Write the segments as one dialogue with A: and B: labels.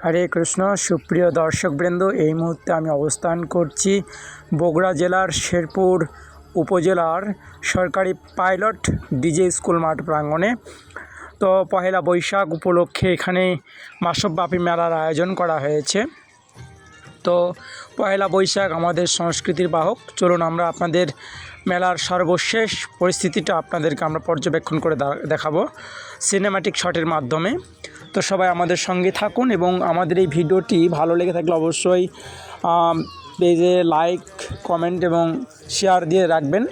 A: হরে কৃষ্ণ। সুপ্রিয় দর্শকবৃন্দ, এই মুহূর্তে আমি অবস্থান করছি বগুড়া জেলার শেরপুর উপজেলার সরকারি পাইলট ডিজে স্কুল মাঠ প্রাঙ্গণে। তো পহেলা বৈশাখ উপলক্ষে এখানে মাসব্যাপী মেলার আয়োজন করা হয়েছে। তো পহেলা বৈশাখ আমাদের সংস্কৃতির বাহক। চলুন আমরা আপনাদের মেলার সর্বশেষ পরিস্থিতিটা আপনাদেরকে আমরা পর্যবেক্ষণ করে দেখাবো সিনেম্যাটিক শটের মাধ্যমে। তো সবাই আমাদের সঙ্গে থাকুন এবং আমাদের এই ভিডিওটি ভালো লেগে থাকলে অবশ্যই পেজে লাইক, কমেন্ট এবং শেয়ার দিয়ে রাখবেন।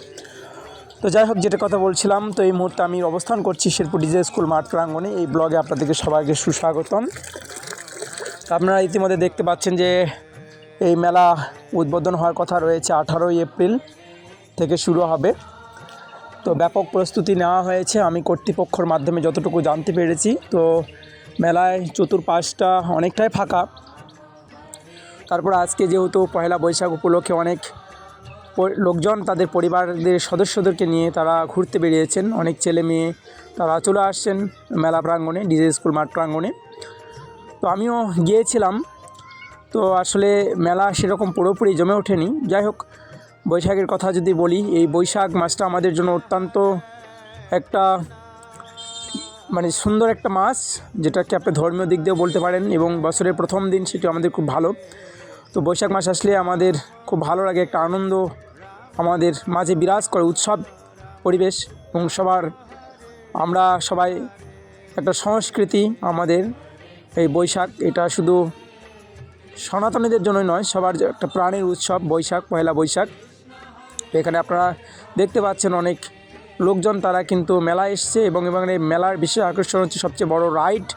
A: তো যাই হোক, যেটা কথা বলছিলাম, তো এই মুহূর্তে আমি অবস্থান করছি শেরপুর ডিজে স্কুল মাঠ প্রাঙ্গণে। এই ব্লগে আপনাদেরকে সবাইকে সুস্বাগতম। আপনারা ইতিমধ্যে দেখতে পাচ্ছেন যে এই মেলা উদ্বোধন হওয়ার কথা রয়েছে 18ই এপ্রিল থেকে শুরু হবে। তো ব্যাপক প্রস্তুতি নেওয়া হয়েছে আমি কর্তৃপক্ষের মাধ্যমে যতটুকু জানতে পেরেছি। তো মেলায় চতুর্পাশটা অনেকটাই ফাঁকা। তারপর আজকে যেহেতু পয়লা বৈশাখ উপলক্ষে অনেক লোকজন তাদের পরিবারদের সদস্যদেরকে নিয়ে তারা ঘুরতে বেরিয়েছেন। অনেক ছেলে মেয়ে তারা চলে আসছেন মেলা প্রাঙ্গণে, ডিজে স্কুল মাঠ প্রাঙ্গণে। তো আমিও গিয়েছিলাম। তো আসলে মেলা সেরকম পুরোপুরি জমে ওঠেনি। যাই হোক, বৈশাখের কথা যদি বলি, এই বৈশাখ মাসটা আমাদের জন্য অত্যন্ত একটা সুন্দর একটা মাস, যেটাকে আপনি ধর্মীয় দিক দিয়েও বলতে পারেন, এবং বছরের প্রথম দিন সেটি আমাদের খুব ভালো। তো বৈশাখ মাস আসলে আমাদের খুব ভালো লাগে, একটা আনন্দ আমাদের মাঝে বিরাজ করে, উৎসব পরিবেশ। এবং আমরা সবাই একটা সংস্কৃতি আমাদের এই বৈশাখ, এটা শুধু সনাতনীদের জন্যই নয়, সবার একটা প্রাণের উৎসব বৈশাখ, পয়লা বৈশাখ। এখানে আপনারা দেখতে পাচ্ছেন অনেক লোকজন তারা কিন্তু মেলায় এসছে, এবং এই মেলার বিশেষ আকর্ষণ হচ্ছে সবচেয়ে বড় রাইড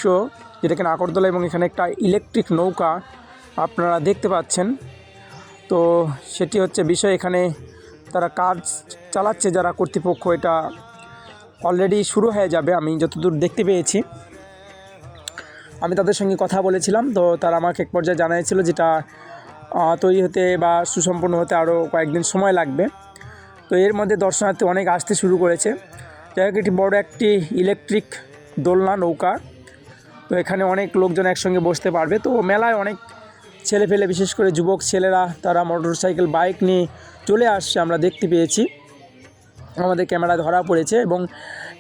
A: শো, যেটা কিনা আগরতলা, এবং এখানে একটা ইলেকট্রিক নৌকা আপনারা দেখতে পাচ্ছেন। তো সেটি হচ্ছে বিষয়। এখানে তারা কাজ চালাচ্ছে যারা কর্তৃপক্ষ, এটা অলরেডি শুরু হয়ে যাবে আমি যতদূর দেখতে পেয়েছি। আমি তাদের সঙ্গে কথা বলেছিলাম, তো তারা আমাকে এক পর্যায়ে জানিয়েছিল যেটা তৈরি হতে বা সুসম্পন্ন হতে আরও কয়েকদিন সময় লাগবে। তো এর মধ্যে দর্শনার্থী অনেক আসতে শুরু করেছে। যাই হোক, এটি বড় একটি ইলেকট্রিক দোলনা নৌকা। তো এখানে অনেক লোকজন একসঙ্গে বসতে পারবে। তো মেলায় অনেক ছেলেপেলে, বিশেষ করে যুবক ছেলেরা, তারা মোটরসাইকেল, বাইক নিয়ে চলে আসছে, আমরা দেখতে পেয়েছি। আমাদের ক্যামেরা ধরা পড়েছে, এবং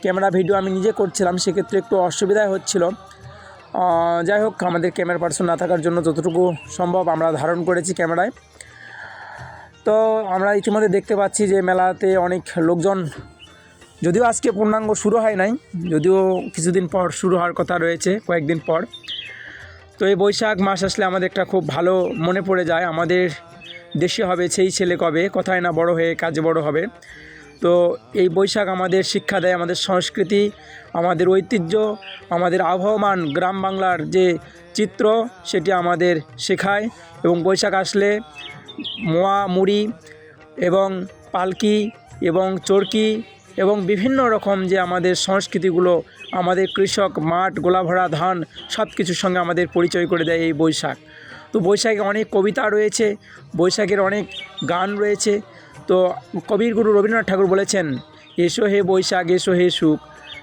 A: ক্যামেরা ভিডিও আমি নিজে করছিলাম, সেক্ষেত্রে একটু অসুবিধাই হচ্ছিল। যাই হোক, আমাদের ক্যামেরা পার্সন না থাকার জন্য যতটুকু সম্ভব আমরা ধারণ করেছি ক্যামেরায়। তো আমরা ইতিমধ্যে দেখতে পাচ্ছি যে মেলাতে অনেক লোকজন, যদিও আজকে পূর্ণাঙ্গ শুরু হয় নাই, যদিও কিছুদিন পর শুরু হওয়ার কথা রয়েছে, কয়েকদিন পর। তো এই বৈশাখ মাস আসলে আমাদের একটা খুব ভালো মনে পড়ে যায়, আমাদের দেশে হবে সেই ছেলে কবে, কথায় না বড় হয়ে কাজে বড় হবে। তো এই বৈশাখ আমাদের শিক্ষা দেয় আমাদের সংস্কৃতি, আমাদের ঐতিহ্য, আমাদের আবহমান গ্রাম বাংলার যে চিত্র, সেটি আমাদের শেখায়। এবং বৈশাখ আসলে মোয়া, মুড়ি এবং পালকি এবং চরকি এবং বিভিন্ন রকম যে আমাদের সংস্কৃতিগুলো, আমাদের কৃষক, মাঠ, গোলাভরা ধান, সব কিছুর সঙ্গে আমাদের পরিচয় করে দেয় এই বৈশাখ। তো বৈশাখে অনেক কবিতা রয়েছে, বৈশাখের অনেক গান রয়েছে। তো কবিগুরু রবীন্দ্রনাথ ঠাকুর বলেছেন, এসো হে বৈশাখ, এসো হে সুখ।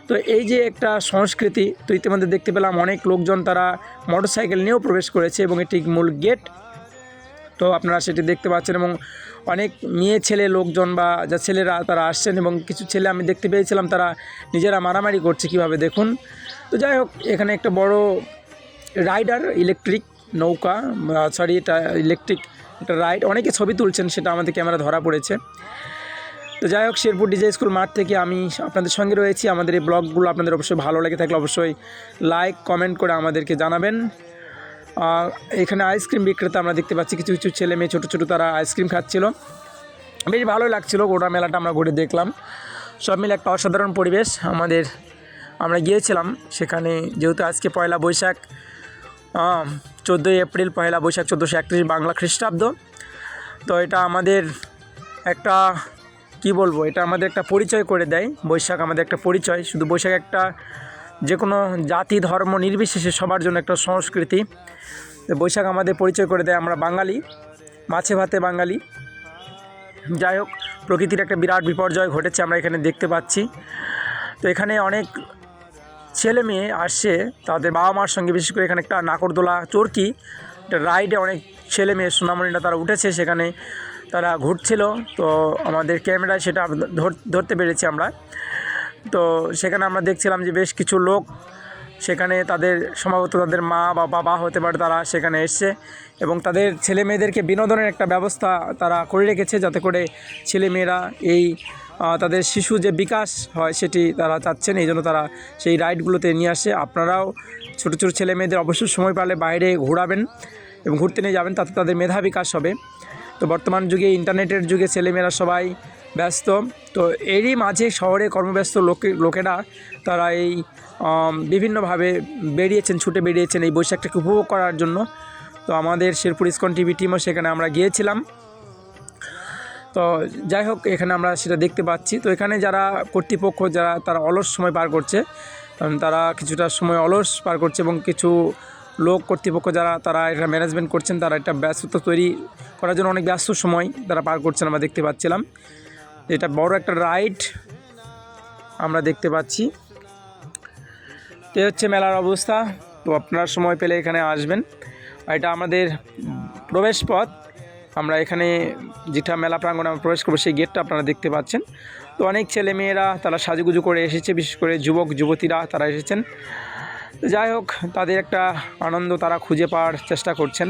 A: তো এই যে একটা সংস্কৃতি, তো ইতিমধ্যে দেখতে পেলাম অনেক লোকজন তারা মোটরসাইকেল নিয়েও প্রবেশ করেছে, এবং এটি মূল গেট। তো আপনারা সেটি দেখতে পাচ্ছেন, এবং অনেক মেয়ে ছেলে লোকজন বা যা ছেলেরা তারা আসছেন, এবং কিছু ছেলে আমি দেখতে পেয়েছিলাম তারা নিজেরা মারামারি করছে কীভাবে, দেখুন। তো যাই হোক, এখানে একটা বড় রাইডার ইলেকট্রিক নৌকা, এটা ইলেকট্রিক একটা রাইড, অনেকে ছবি তুলছেন, সেটা আমাদের ক্যামেরা ধরা পড়েছে। তো যাই হোক, শেরপুর ডিজে স্কুল মাঠ থেকে আমি আপনাদের সঙ্গে রয়েছি। আমাদের এই ব্লগগুলো আপনাদের অবশ্যই ভালো লেগে থাকলে অবশ্যই লাইক, কমেন্ট করে আমাদেরকে জানাবেন। এখানে আইসক্রিম বিক্রেতা আমরা দেখতে পাচ্ছি, কিছু কিছু ছেলে মেয়ে ছোটো ছোটো তারা আইসক্রিম খাচ্ছিল, বেশ ভালোই লাগছিলো। গোটা মেলাটা আমরা ঘুরে দেখলাম, সব মিলে একটা অসাধারণ পরিবেশ। আমরা গিয়েছিলাম সেখানে, যেহেতু আজকে পয়লা বৈশাখ, 14ই এপ্রিল পয়লা বৈশাখ, 1431 বাংলা খ্রিস্টাব্দ। তো এটা আমাদের একটা এটা আমাদের একটা পরিচয় করে দেয়। বৈশাখ আমাদের একটা পরিচয়, শুধু বৈশাখ একটা যে কোনো জাতি ধর্ম নির্বিশেষে সবার জন্য একটা সংস্কৃতি। বৈশাখ আমাদের পরিচয় করে দেয়, আমরা বাঙালি, মাছে ভাতে বাঙালি। যাই হোক, প্রকৃতির একটা বিরাট বিপর্যয় ঘটেছে আমরা এখানে দেখতে পাচ্ছি। তো এখানে অনেক ছেলে মেয়ে আসছে তাদের বাবা মার সঙ্গে, বিশেষ করে এখানে একটা নাকরদোলা চরকি একটা রাইডে অনেক ছেলে মেয়ে সোনামণিরা তারা উঠেছে, সেখানে তারা ঘুরছিল। তো আমাদের ক্যামেরায় সেটা ধরতে পেরেছি আমরা। তো সেখানে আমরা দেখছিলাম যে বেশ কিছু লোক সেখানে, তাদের সম্ভবত তাদের মা বা বাবা হতে পারে, তারা সেখানে এসছে এবং তাদের ছেলে মেয়েদেরকে বিনোদনের একটা ব্যবস্থা তারা করে রেখেছে, যাতে করে ছেলেমেয়েরা এই তাদের শিশু যে বিকাশ হয় সেটি তারা চাচ্ছেন, এই জন্য তারা সেই রাইডগুলোতে নিয়ে আসে। আপনারাও ছোটো ছোটো ছেলে মেয়েদের অবশ্যই সময় পেলে বাইরে ঘোরাবেন এবং ঘুরতে নিয়ে যাবেন, তাতে তাদের মেধা বিকাশ হবে। তো বর্তমান যুগে, ইন্টারনেটের যুগে ছেলেমেয়েরা সবাই ব্যস্ত, তো এরই মাঝে শহরে কর্মব্যস্ত লোকেরা তারা এই বিভিন্নভাবে ছুটে বেরিয়েছেন এই বৈশাখটাকে উপভোগ করার জন্য। তো আমাদের শেরপুর ইসকন টিভি টিমও সেখানে আমরা গিয়েছিলাম। তো যাই হোক, এখানে আমরা সেটা দেখতে পাচ্ছি। তো এখানে যারা কর্তৃপক্ষ, যারা তারা অলস সময় পার করছে, তারা কিছুটা সময় অলস পার করছে এবং কিছু লোক কর্তৃপক্ষ যারা তারা এটা ম্যানেজমেন্ট করছেন, তারা একটা ব্যস্ততা তৈরি করার জন্য অনেক ব্যস্ত সময় তারা পার করছেন। আমরা দেখতে পাচ্ছিলাম এটা বড় একটা রাইড আমরা দেখতে পাচ্ছি। তো হচ্ছে মেলার অবস্থা। তো আপনারা সময় পেলে এখানে আসবেন। আর এটা আমাদের প্রবেশ পথ। আমরা এখানে যেটা মেলা প্রাঙ্গণে আমরা প্রবেশ করবো সেই গেটটা আপনারা দেখতে পাচ্ছেন। তো অনেক ছেলে মেয়েরা তারা সাজুগুজু করে এসেছে, বিশেষ করে যুবক যুবতীরা তারা এসেছেন। তো যাই হোক, তাদের একটা আনন্দ তারা খুঁজে পাওয়ার চেষ্টা করছেন।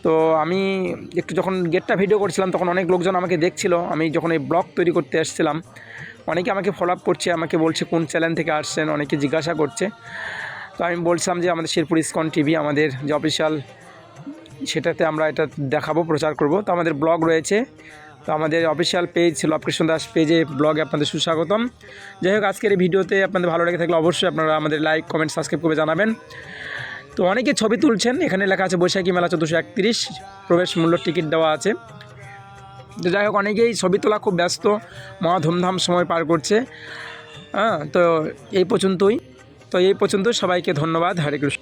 A: তো আমি একটু যখন গেটটা ভিডিও করছিলাম তখন অনেক লোকজন আমাকে দেখছিল। আমি যখন এই ব্লগ তৈরি করতে এসেছিলাম, অনেকে আমাকে ফলো আপ করছে, আমাকে বলছে কোন চ্যানেল থেকে আসছেন, অনেকে জিজ্ঞাসা করছে। তো আমি বলছিলাম যে আমাদের শেরপুর ইসকন টিভি আমাদের যে অফিসিয়াল, সেটাতে আমরা এটা দেখাবো, প্রচার করব। তো আমাদের ব্লগ রয়েছে, তো আমাদের অফিসিয়াল পেজ লবকৃষ্ণ দাস পেজে ব্লগে আপনাদের সুস্বাগতম। যাই হোক, আজকের এই ভিডিওতে আপনাদের ভালো লেগে থাকলে অবশ্যই আপনারা আমাদের লাইক কমেন্ট সাবস্ক্রাইব করে জানাবেন। তো অনেকে ছবি তুলছেন, এখানে লেখা আছে বৈশাখী মেলা 1431, প্রবেশ মূল্য টিকিট দেওয়া আছে। তো যাই হোক, অনেকেই ছবি তোলা খুব ব্যস্ত, মহা ধুমধাম সময় পার করছে। তো এই পর্যন্তই। সবাইকে ধন্যবাদ। হরে কৃষ্ণ।